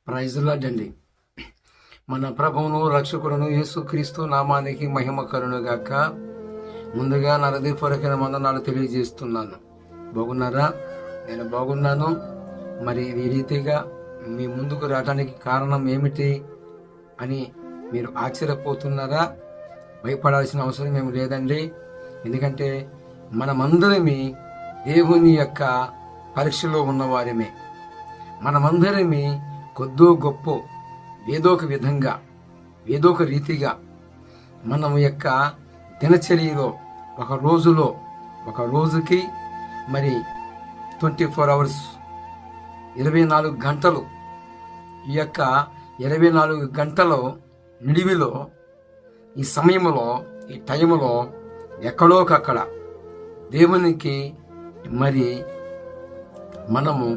Praise lord అండి. మన ప్రభువును రక్షకుడును యేసుక్రీస్తు నామానికి మహిమ కలుగును గాక. ముందుగా నా హృదయపూర్వకమైన వందనాలు తెలియజేస్తున్నాను. బాగున్నారా? నేను బాగున్నాను. మరి ఈ రీతిగా మీ ముందుకు రావడానికి కారణం ఏమిటి అని మీరు ఆశ్చర్యపోతున్నారా? భయపడాల్సిన అవసరం ఏమి లేదండి. ఎందుకంటే మనమందరమే దేవుని యొక్క పరీక్షలో ఉన్నవారమే. మనమందరమే కొద్దో గొప్ప ఏదో ఒక విధంగా ఏదో ఒక రీతిగా మనం యొక్క దినచర్యలో ఒక రోజుకి మరి 24 hours 24 గంటలు ఈ యొక్క 24 గంటల నిడివిలో ఈ సమయంలో ఈ టైంలో ఎక్కడోకక్కడ దేవునికి మరి మనము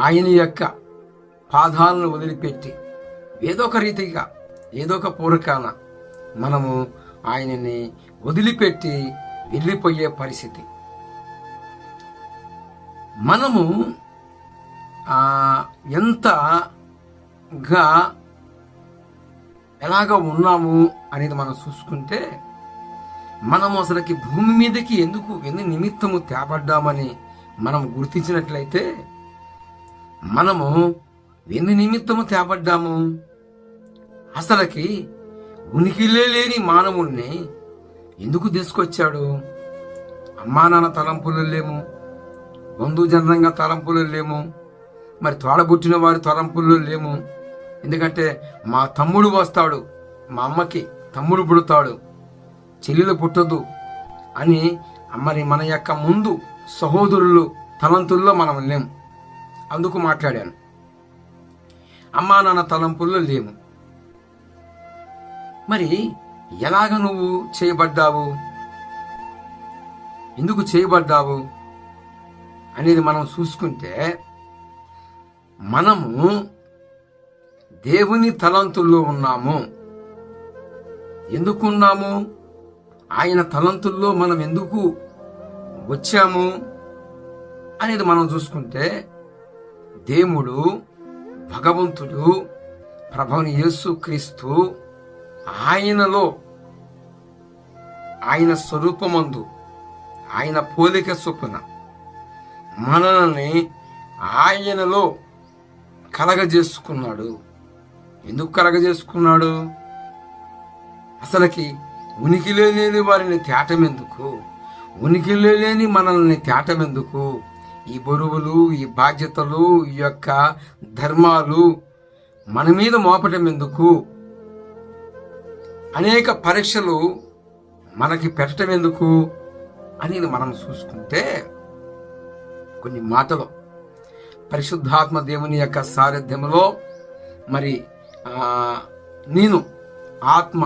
ఆయన యొక్క పాదాలను వదిలిపెట్టి ఏదో ఒక రీతిగా ఏదో ఒక పూర్వకాన మనము ఆయనని వదిలిపెట్టి వెళ్ళిపోయే పరిస్థితి. మనము ఎంతగా ఎలాగ ఉన్నాము అనేది మనం చూసుకుంటే, మనము అసలుకి భూమి మీదకి ఎన్ని నిమిత్తము తేబడ్డామని మనం గుర్తించినట్లయితే, మనము ఎన్ని నిమిత్తము తేబడ్డాము? అసలుకి ఉనికిలే లేని మానవుణ్ణి ఎందుకు తీసుకొచ్చాడు? అమ్మా నాన్న తలంపులు లేము, బంధుజనంగా తలంపులు లేము, మరి తోడబుట్టిన వారి తలంపులు లేము. ఎందుకంటే మా తమ్ముడు వస్తాడు, మా అమ్మకి తమ్ముడు పుడతాడు, చెల్లెలు పుట్టదు అని మరి మన యొక్క ముందు సహోదరులు తలంతుల్లో మనం లేము. అందుకు మాట్లాడాను. అమ్మా నాన్న తలంపుల్లో లేము. మరి ఎలాగ నువ్వు చేయబడ్డావు, ఎందుకు చేయబడ్డావు అనేది మనం చూసుకుంటే, మనము దేవుని తలంతుల్లో ఉన్నాము. ఎందుకున్నాము? ఆయన తలంతుల్లో మనం ఎందుకు వచ్చాము అనేది మనం చూసుకుంటే, దేవుడు భగవంతుడు ప్రభువైన యేసుక్రీస్తు ఆయనలో ఆయన స్వరూపమందు ఆయన పోలిక చొప్పున మనల్ని ఆయనలో కలగజేసుకున్నాడు. ఎందుకు కలగజేసుకున్నాడు? అసలుకి ఉనికిలో లేని వారిని తేటమెందుకు? ఉనికిలో లేని మనల్ని తేటమెందుకు? ఈ బరువులు, ఈ బాధ్యతలు, ఈ యొక్క ధర్మాలు మన మీద మోపటం ఎందుకు? అనేక పరీక్షలు మనకి పెట్టడం ఎందుకు అని మనం చూసుకుంటే, కొన్ని మాటలు పరిశుద్ధాత్మ దేవుని యొక్క సారథ్యంలో మరి నేను ఆత్మ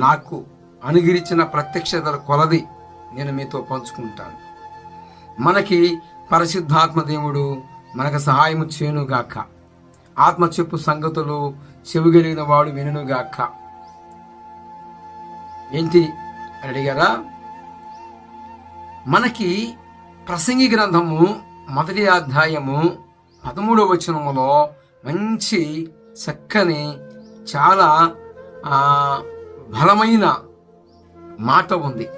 నాకు అనుగిరిచిన ప్రత్యక్షతల కొలది నేను మీతో పంచుకుంటాను. మనకి పరిశుద్ధాత్మ దేవుడు మనకు సహాయము చేయునుగాక. ఆత్మ చెప్పు సంగతులు చెవిగలిగిన వాడు వినుగాక. ఏంటి అని అడిగారా? మనకి ప్రసంగి గ్రంథము 1వ అధ్యాయము 13వ వచనములో మంచి చక్కని చాలా బలమైన మాట ఉంది.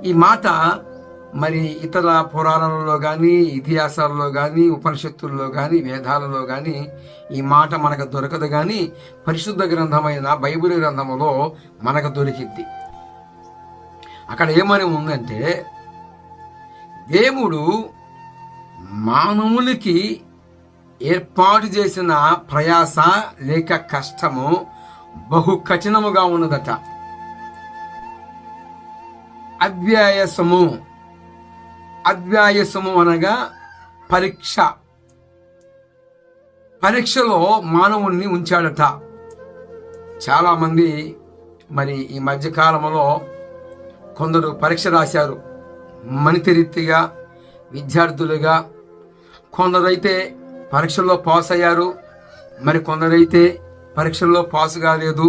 ఈ మాట మరి ఇతర పురాణాలలో కానీ, ఇతిహాసాలలో కానీ, ఉపనిషత్తుల్లో కానీ, వేదాలలో కానీ ఈ మాట మనకు దొరకదు. కానీ పరిశుద్ధ గ్రంథమైన బైబిల్ గ్రంథములో మనకు దొరికిద్ది. అక్కడ ఏమని ఉందంటే, దేవుడు మానవులకి ఏర్పాటు చేసిన ప్రయాస లేక కష్టము బహు కఠినముగా ఉన్నదట. అవ్యాయసము అనగా పరీక్షలో మానవుణ్ణి ఉంచాడట. చాలా మంది మరి ఈ మధ్యకాలంలో కొందరు పరీక్ష రాశారు, మనితిరీతిగా విద్యార్థులుగా. కొందరైతే పరీక్షల్లో పాస్ అయ్యారు, మరి కొందరైతే పరీక్షల్లో పాస్ కాలేదు.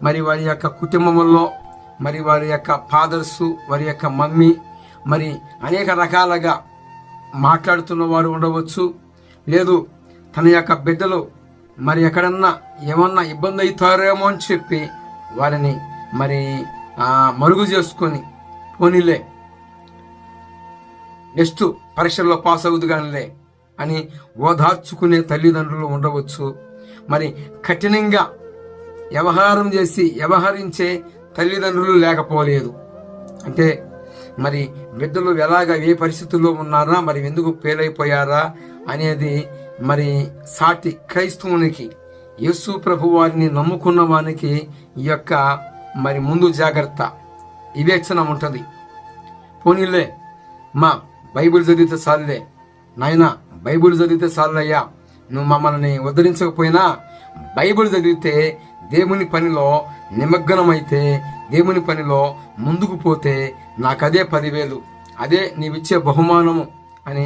మరి వారి యొక్క కుటుంబంలో మరి వారి యొక్క ఫాదర్సు, వారి యొక్క మమ్మీ మరి అనేక రకాలుగా మాట్లాడుతున్న వారు ఉండవచ్చు, లేదు తన యొక్క బిడ్డలు మరి ఎక్కడన్నా ఏమన్నా ఇబ్బంది అవుతారేమో అని చెప్పి వారిని మరి మరుగు చేసుకొని పోనీలే నెక్స్ట్ పరీక్షల్లో పాస్ అవుదు కానిలే అని ఓదార్చుకునే తల్లిదండ్రులు ఉండవచ్చు. మరి కఠినంగా వ్యవహరించే తల్లిదండ్రులు లేకపోలేదు. అంటే మరి బిడ్డలు ఎలాగ ఏ పరిస్థితుల్లో ఉన్నారా, మరి ఎందుకు ఫెయిల్ అయిపోయారా అనేది మరి సాటి క్రైస్తవునికి, యేసు ప్రభు వారిని నమ్ముకున్న వానికి ఈ యొక్క మరి ముందు జాగ్రత్త వివేచన ఉంటుంది. పోనీలే మా బైబిల్ చదివితే చాలులే నాయన, బైబిల్ చదివితే చాలయ్యా, నువ్వు మమ్మల్ని ఉద్ధరించకపోయినా బైబిల్ చదివితే దేవుని పనిలో నిమగ్నమైతే, దేవుని పనిలో ముందుకు పోతే నాకదే 10,000, అదే నీవిచ్చే బహుమానము అని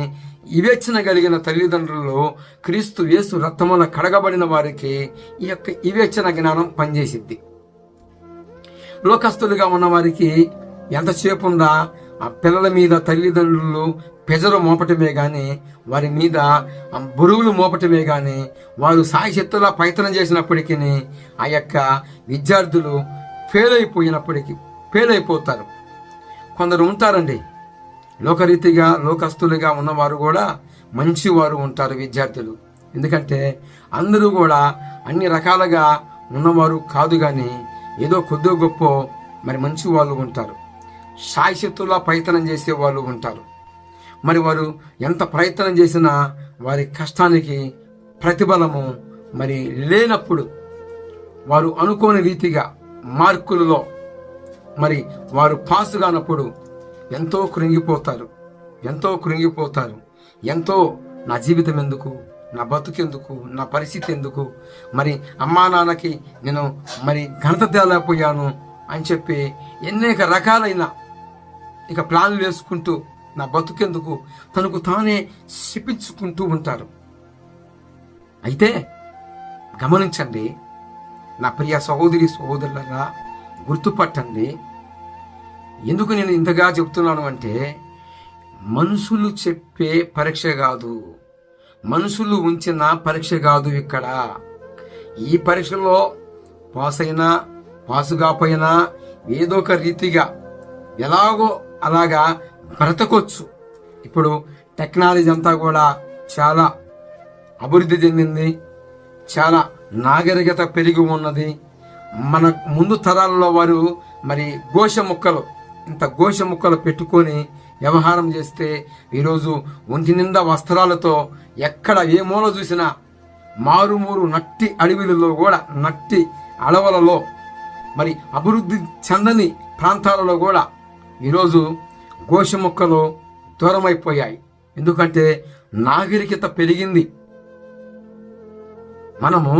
వివేచన కలిగిన తల్లిదండ్రులు, క్రీస్తు యేసు రక్తమున కడగబడిన వారికి ఈ యొక్క వివేచన జ్ఞానం పనిచేసిద్ది. లోకస్తులుగా ఉన్న వారికి ఎంతసేపు ఉందా ఆ పిల్లల మీద తల్లిదండ్రులు పెజరు మోపటమే గాని, వారి మీద బరువులు మోపటమే గాని, వారు సాయశక్తులా ప్రయత్నం చేసినప్పటికీ ఆ యొక్క విద్యార్థులు ఫెయిల్ అయిపోతారు. కొందరు ఉంటారండి లోకరీతిగా, లోకస్తులుగా ఉన్నవారు కూడా మంచివారు ఉంటారు విద్యార్థులు. ఎందుకంటే అందరూ కూడా అన్ని రకాలుగా ఉన్నవారు కాదు, కానీ ఏదో కొద్దో గొప్ప మరి మంచి వాళ్ళు ఉంటారు, శాయశక్తులా ప్రయత్నం చేసే వాళ్ళు ఉంటారు. మరి వారు ఎంత ప్రయత్నం చేసినా వారి కష్టానికి ప్రతిఫలము మరి లేనప్పుడు, వారు అనుకోని రీతిగా మార్కులలో మరి వారు పాసు కానప్పుడు ఎంతో కృంగిపోతారు. ఎంతో నా జీవితం ఎందుకు, నా బతుకెందుకు, నా పరిస్థితి ఎందుకు, మరి అమ్మా నాన్నకి నేను మరి ఘనత తేలేకపోయాను అని చెప్పి అనేక రకాలైన ఇక ప్లాన్లు వేసుకుంటూ నా బతుకెందుకు తనకు తానే శపించుకుంటూ ఉంటారు. అయితే గమనించండి నా ప్రియ సహోదరి సహోదరులరా, గుర్తుపట్టండి. ఎందుకు నేను ఇంతగా చెప్తున్నాను అంటే, మనుషులు చెప్పే పరీక్ష కాదు, మనుషులు ఉంచిన పరీక్ష కాదు ఇక్కడ. ఈ పరీక్షలో పాసు కాపోయినా ఏదో ఒక రీతిగా ఎలాగో అలాగా బ్రతకొచ్చు. ఇప్పుడు టెక్నాలజీ అంతా కూడా చాలా అభివృద్ధి చెందింది, చాలా నాగరికత పెరిగి ఉన్నది. మన ముందు తరాలలో వారు మరి ఇంత గోష ముక్కలు పెట్టుకొని వ్యవహారం చేస్తే ఈరోజు ఒంటి నిండా వస్త్రాలతో ఎక్కడ ఏ మూల చూసినా మారుమూరు నట్టి అడవిలలో కూడా, నట్టి అడవులలో, మరి అభివృద్ధి చెందని ప్రాంతాలలో కూడా ఈరోజు గోష మొక్కలు దూరమైపోయాయి. ఎందుకంటే నాగరికత పెరిగింది. మనము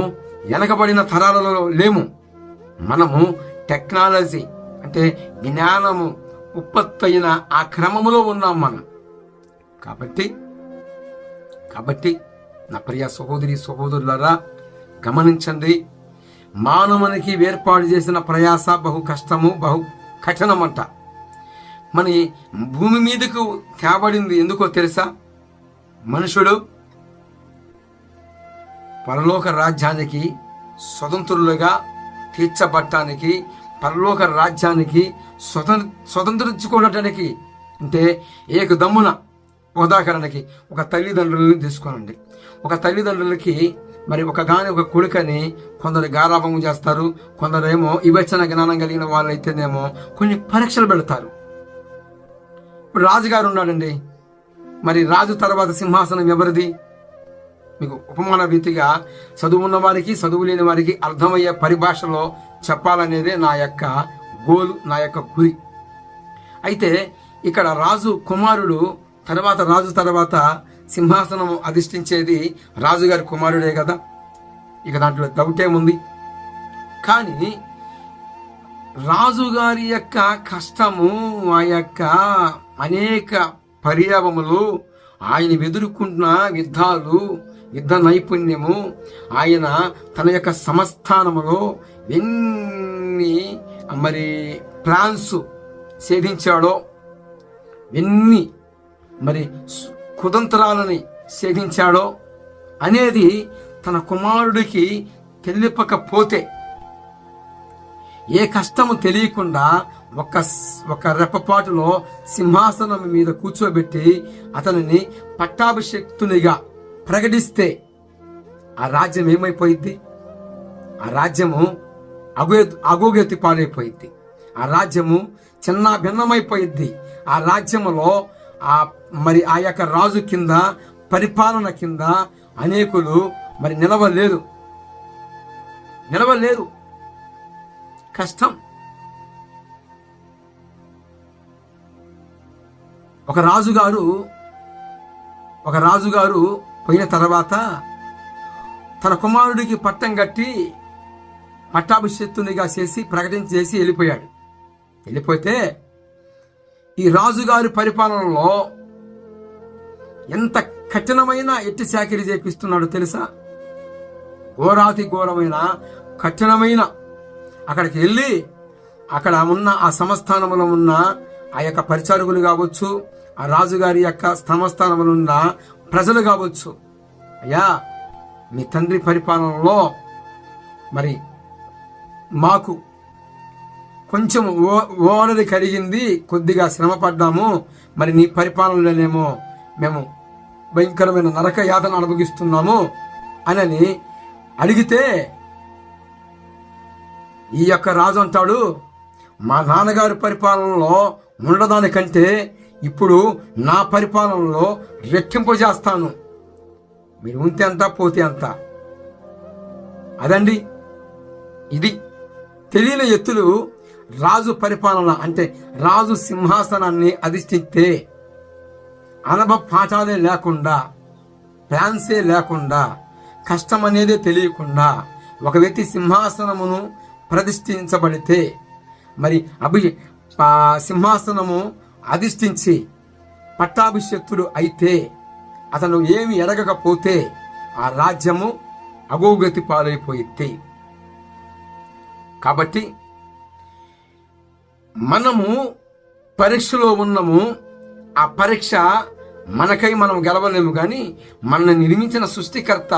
వెనకబడిన తరాలలో లేము. మనము టెక్నాలజీ అంటే జ్ఞానము ఉత్పత్తి అయిన ఆ క్రమములో ఉన్నాం మనం. కాబట్టి నా ప్రియ సహోదరి సహోదరులారా, గమనించండి. మానవునికి ఏర్పాటు చేసిన ప్రయాస బహు కష్టము, బహు కఠినమంట. మన భూమి మీదకు తేబడింది ఎందుకో తెలుసా? మనుషుడు పరలోక రాజ్యానికి స్వతంత్రులుగా తీర్చబట్టానికి, పరలోక రాజ్యానికి స్వతంత్రించుకోవడానికి, అంటే ఏకదమ్మున ఉదాహరణకి ఒక తల్లిదండ్రులని తీసుకోనండి. ఒక తల్లిదండ్రులకి మరి ఒక కొడుకని కొందరు గారాభం చేస్తారు, కొందరేమో వివేచన జ్ఞానం కలిగిన వాళ్ళైతేనేమో కొన్ని పరీక్షలు పెడతారు. ఇప్పుడు రాజుగారు ఉన్నాడండి, మరి రాజు తర్వాత సింహాసనం ఎవరిది? మీకు ఉపమాన రీతిగా చదువు ఉన్న వారికి, చదువు లేని వారికి అర్థమయ్యే పరిభాషలో చెప్పాలనేదే నా యొక్క గోలు, నా యొక్క గురి. అయితే ఇక్కడ రాజు కుమారుడు రాజు తర్వాత సింహాసనం అధిష్ఠించేది రాజుగారి కుమారుడే కదా, ఇక దాంట్లో డౌటేముంది. కానీ రాజుగారి యొక్క కష్టము, ఆ యొక్క అనేక పర్యావములు, ఆయన ఎదుర్కొంటున్న యుద్ధ నైపుణ్యము, ఆయన తన యొక్క సంస్థానములో ఎన్ని మరి ప్లాన్స్ సేధించాడో, ఎన్ని మరి కుతంత్రాలని సేవించాడో అనేది తన కుమారుడికి తెలియకపోతే, ఏ కష్టము తెలియకుండా ఒక రెప్పపాటులో సింహాసనం మీద కూర్చోబెట్టి అతనిని పట్టాభిషేక్తునిగా ప్రకటిస్తే ఆ రాజ్యం ఏమైపోయింది? ఆ రాజ్యము అగోగతి పాలైపోయింది. ఆ రాజ్యము చిన్న భిన్నమైపోయింది. ఆ రాజ్యములో ఆ యొక్క రాజు కింద, పరిపాలన కింద అనేకులు నిలవలేరు. కష్టం. ఒక రాజుగారు పోయిన తర్వాత తన కుమారుడికి పట్టం కట్టి పట్టాభిషేక్తునిగా చేసి ప్రకటించేసి వెళ్ళిపోతే ఈ రాజుగారి పరిపాలనలో ఎంత కఠినమైన ఎట్టి చాకిరీ చేపిస్తున్నాడో తెలుసా? ఘోరాతి ఘోరమైన కఠినమైన, అక్కడికి వెళ్ళి అక్కడ ఉన్న ఆ సంస్థానంలో ఉన్న ఆ యొక్క పరిచారకులు కావచ్చు, ఆ రాజుగారి యొక్క సంస్థానంలో ఉన్న ప్రజలు కావచ్చు, అయ్యా మీ తండ్రి పరిపాలనలో మాకు కొంచెం ఓనది కలిగింది, కొద్దిగా శ్రమ పడ్డాము, నీ పరిపాలనలోనేమో మేము భయంకరమైన నరక యాతన అనుభవిస్తున్నాము అని అడిగితే ఈ యొక్క రాజు అంటాడు, మా నాన్నగారి పరిపాలనలో ఉండడానికంటే ఇప్పుడు నా పరిపాలనలో రెట్టింపు చేస్తాను, మీరు ఉంటే అంత పోతే అంత. అదండి, ఇది తెలియని ఎత్తులు. రాజు పరిపాలన అంటే రాజు సింహాసనాన్ని అధిష్ఠిస్తే అనుభవ పాఠాలే లేకుండా, ప్లాన్సే లేకుండా, కష్టం అనేదే తెలియకుండా ఒక వ్యక్తి సింహాసనమును ప్రతిష్ఠించబడితే, సింహాసనము అధిష్ఠించి పట్టాభిషేక్తుడు అయితే అతను ఏమి ఎరగకపోతే ఆ రాజ్యము అగోగతి పాలైపోయింది. కాబట్టి మనము పరీక్షలో ఉన్నాము. ఆ పరీక్ష మనకై మనం గెలవలేము, కానీ మనల్ని నిర్మించిన సృష్టికర్త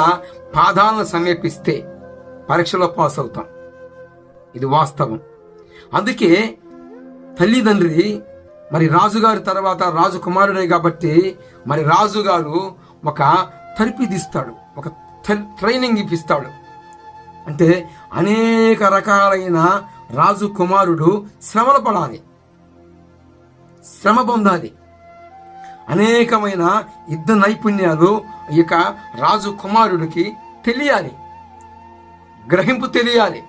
పాదాలను సమీపిస్తే పరీక్షలో పాస్ అవుతాం. ఇది వాస్తవం. అందుకే తల్లిదండ్రి రాజుగారి తర్వాత రాజకుమారుడే కాబట్టి రాజుగారు ఒక తరిపిదిస్తాడు, ఒక ట్రైనింగ్ ఇప్పిస్తాడు. అంటే అనేక రకాలైన రాజు కుమారుడు శ్రమలు పడాలి, శ్రమ పొందాలి. అనేకమైన యుద్ధ నైపుణ్యాలు ఇక రాజు కుమారుడికి తెలియాలి, గ్రహింపు తెలియాలి.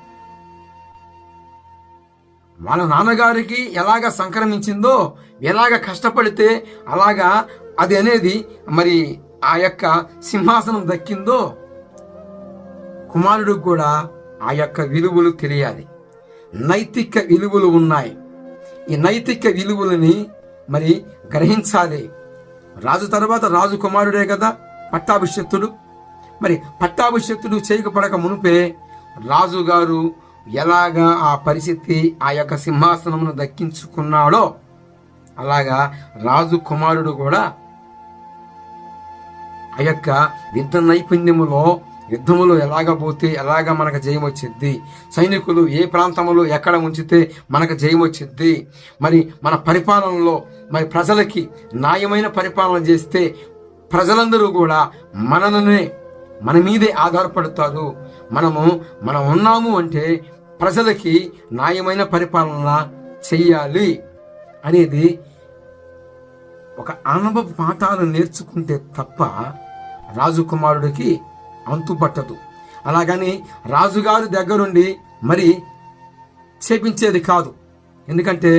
వాళ్ళ నాన్నగారికి ఎలాగ సంక్రమించిందో, ఎలాగ కష్టపడితే అలాగా అది అనేది ఆ యొక్క సింహాసనం దక్కిందో, కుమారుడికి కూడా ఆ యొక్క విలువలు తెలియాలి. నైతిక విలువలు ఉన్నాయి. ఈ నైతిక విలువలని గ్రహించాలి. రాజు తర్వాత రాజు కుమారుడే కదా పట్టాభిషేక్తుడు. పట్టాభిషేక్తుడు చేయకపడక మునుపే రాజుగారు ఎలాగా ఆ పరిస్థితి ఆ యొక్క సింహాసనమును దక్కించుకున్నాడో అలాగా రాజు కుమారుడు కూడా ఆ యొక్క యుద్ధ నైపుణ్యములో, యుద్ధములో ఎలాగ పోతే ఎలాగ మనకు జయం వచ్చింది, సైనికులు ఏ ప్రాంతంలో ఎక్కడ ఉంచితే మనకు జయం వచ్చింది, మన పరిపాలనలో ప్రజలకి న్యాయమైన పరిపాలన చేస్తే ప్రజలందరూ కూడా మన మీదే ఆధారపడతారు. మనం ఉన్నాము అంటే ప్రజలకి న్యాయమైన పరిపాలన చెయ్యాలి అనేది ఒక అనుభవ పాఠాలు నేర్చుకుంటే తప్ప రాజకుమారుడికి అంతుపట్టదు. అలాగని రాజుగారి దగ్గరుండి చేపించేది కాదు. ఎందుకంటే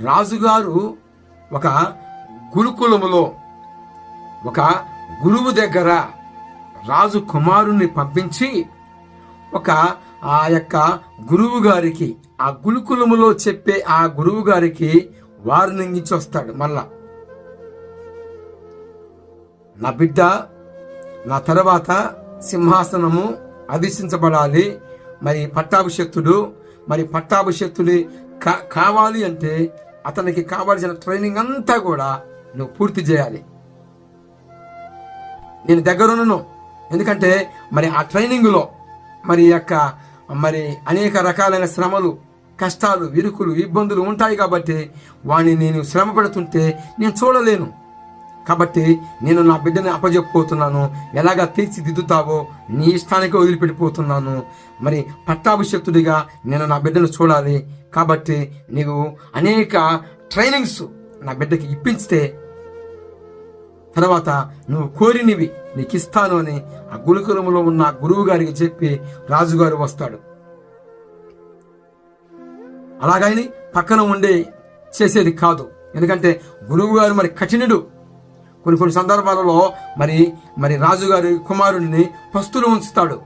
రాజుగారు ఒక గురుకులములో ఒక గురువు దగ్గర రాజు కుమారుణ్ణి పంపించి ఆ యొక్క గురువు గారికి, ఆ గురుకులములో చెప్పే ఆ గురువు గారికి వార్నింగ్ ఇచ్చి వస్తాడు. నా బిడ్డ నా తర్వాత సింహాసనము అధిష్ఠించబడాలి, పట్టాభిషేక్తుడు పట్టాభిషేక్తుడి కావాలి అంటే అతనికి కావాల్సిన ట్రైనింగ్ అంతా కూడా నువ్వు పూర్తి చేయాలి. నేను దగ్గరున్నాను. ఎందుకంటే మరి ఆ ట్రైనింగ్లో మరి అనేక రకాలైన శ్రమలు, కష్టాలు, విరుకులు, ఇబ్బందులు ఉంటాయి కాబట్టి వాడిని నేను శ్రమ పెడుతుంటే నేను చూడలేను. కాబట్టి నేను నా బిడ్డని అప్పజెప్పిపోతున్నాను. ఎలాగా తీర్చిదిద్దుతావో నీ ఇష్టానికి వదిలిపెట్టిపోతున్నాను. మరి పట్టాభిషక్తుడిగా నేను నా బిడ్డను చూడాలి. కాబట్టి నీవు అనేక ట్రైనింగ్స్ నా బిడ్డకి ఇప్పించితే తర్వాత నువ్వు కోరినవి నీకు ఇస్తాను అని ఆ గురుకులంలో ఉన్న గురువు గారికి చెప్పి రాజుగారు వస్తాడు. అలాగని పక్కన ఉండి చేసేది కాదు. ఎందుకంటే గురువు గారు మరి కఠినుడు. కొన్ని సందర్భాలలో మరి రాజుగారి కుమారుడిని పస్తులు ఉంచుతాడు.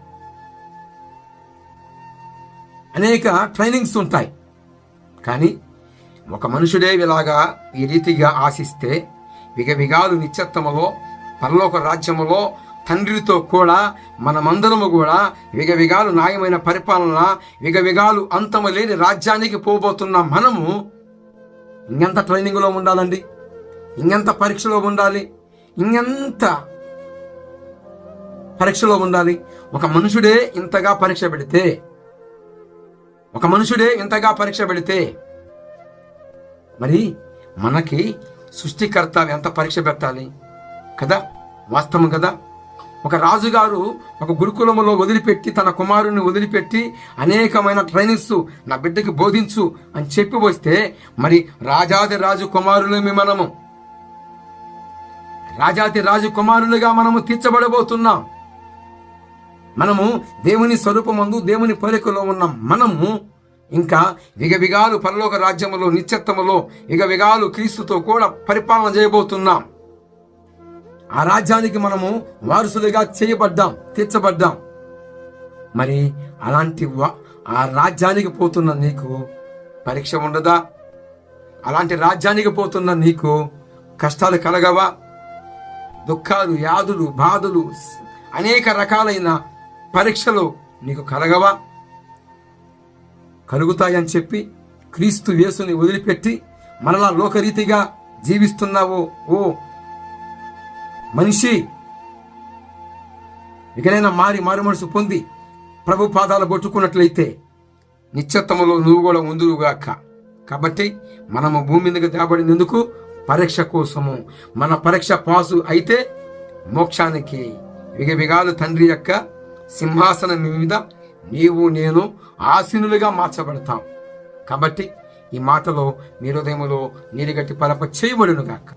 అనేక ట్రైనింగ్స్ ఉంటాయి. కానీ ఒక మనుషుడే ఇలాగా ఈ రీతిగా ఆశిస్తే విగవిగాలు నిత్యత్వములో పరలోక రాజ్యములో తండ్రితో కూడా మనమందరము కూడా విగవిగాలు న్యాయమైన పరిపాలన, విగవిగాలు అంతము లేని రాజ్యానికి పోబోతున్న మనము ఇంకెంత ట్రైనింగ్లో ఉండాలండి, ఇంకెంత పరీక్షలో ఉండాలి, ఇంకెంత పరీక్షలో ఉండాలి. ఒక మనుషుడే ఇంతగా పరీక్ష పెడితే మరి మనకి సృష్టికర్త ఎంత పరీక్ష పెట్టాలి కదా, వాస్తవం కదా. ఒక రాజుగారు ఒక గురుకులములో వదిలిపెట్టి తన కుమారుని వదిలిపెట్టి అనేకమైన ట్రైనింగ్స్ నా బిడ్డకి బోధించు అని చెప్పి వస్తే మరి రాజాది రాజు కుమారులుగా మనము తీర్చబడబోతున్నాం. మనము దేవుని స్వరూపమందు దేవుని పోలికలో ఉన్న మనము ఇంకా విగవిగాలు పరలోక రాజ్యములో నిత్యత్వములో విగవిగాలు క్రీస్తుతో కూడా పరిపాలన చేయబోతున్నాం. ఆ రాజ్యానికి మనము వారసులుగా తీర్చబడ్డాం. మరి అలాంటి ఆ రాజ్యానికి పోతున్న నీకు పరీక్ష ఉండదా? అలాంటి రాజ్యానికి పోతున్న నీకు కష్టాలు కలగవా? దుఃఖాలు, వ్యాధులు, బాధలు, అనేక రకాలైన పరీక్షలు నీకు కలగవా? కలుగుతాయని చెప్పి క్రీస్తు యేసుని వదిలిపెట్టి మనలా లోకరీతిగా జీవిస్తున్నావు ఓ మనిషి, ఇకనైనా మారు మనసు పొంది ప్రభు పాదాలు పట్టుకున్నట్లయితే నిత్యత్వములో నువ్వు కూడా ముందుగాక. కాబట్టి మనము భూమి మీదకి తేబడినందుకు పరీక్ష కోసము. మన పరీక్ష పాసు అయితే మోక్షానికి విగవిగాలు తండ్రి యొక్క సింహాసనం మీద నీవు నేను ఆసీనులుగా మార్చబడతాం. కాబట్టి ఈ మాటలో మీ హృదయములో నీరుగట్టి పలప చేయబడును గాక.